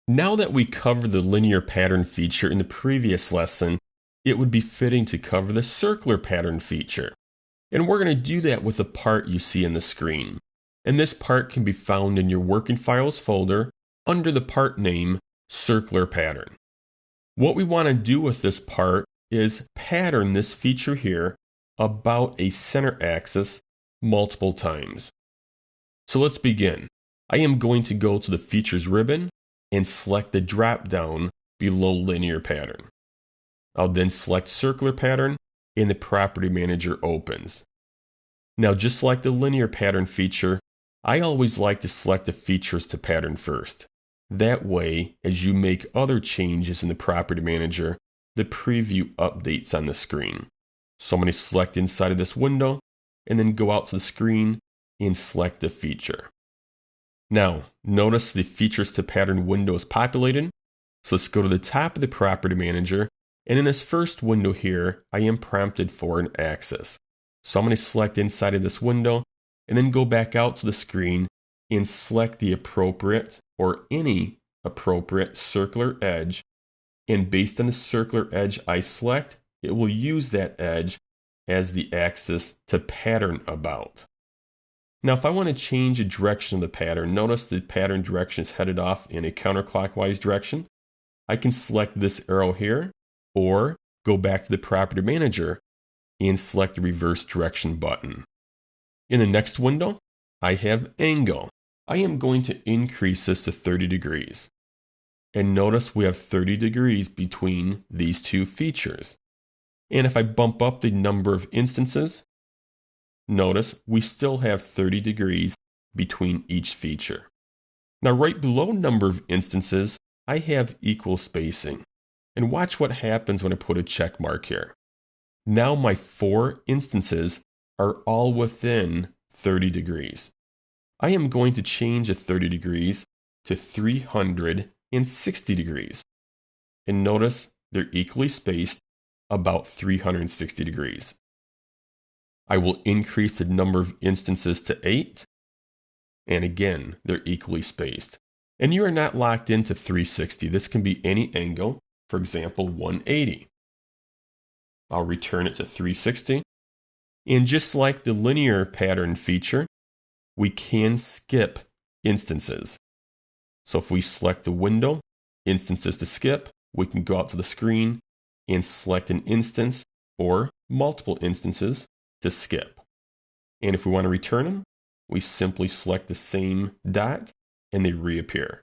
Now that we covered the linear pattern feature in the previous lesson, it would be fitting to cover the circular pattern feature. And we're going to do that with the part you see in the screen. And this part can be found in your Working Files folder under the part name Circular Pattern. What we want to do with this part is pattern this feature here about a center axis multiple times. So let's begin. I am going to go to the Features ribbon and select the drop down below Linear Pattern. I'll then select Circular Pattern and the Property Manager opens. Now, just like the Linear Pattern feature, I always like to select the features to pattern first. That way, as you make other changes in the Property Manager, the preview updates on the screen. So I'm going to select inside of this window and then go out to the screen and select the feature. Now, notice the Features to Pattern window is populated. So let's go to the top of the Property Manager, and in this first window here, I am prompted for an axis. So I'm going to select inside of this window and then go back out to the screen and select the appropriate or any appropriate circular edge. And based on the circular edge I select, it will use that edge as the axis to pattern about. Now, if I want to change the direction of the pattern, notice the pattern direction is headed off in a counterclockwise direction. I can select this arrow here or go back to the Property Manager and select the Reverse Direction button. In the next window, I have Angle. I am going to increase this to 30 degrees. And notice we have 30 degrees between these two features. And if I bump up the number of instances, notice we still have 30 degrees between each feature. Now, right below number of instances, I have equal spacing. And watch what happens when I put a check mark here. Now my 4 instances are all within 30 degrees. I am going to change the 30 degrees to 360 degrees. And notice they're equally spaced about 360 degrees. I will increase the number of instances to 8. And again, they're equally spaced. And you are not locked into 360. This can be any angle, for example, 180. I'll return it to 360. And just like the linear pattern feature, we can skip instances. So if we select the window, instances to skip, we can go out to the screen and select an instance or multiple instances to skip. And if we want to return them, we simply select the same dot and they reappear.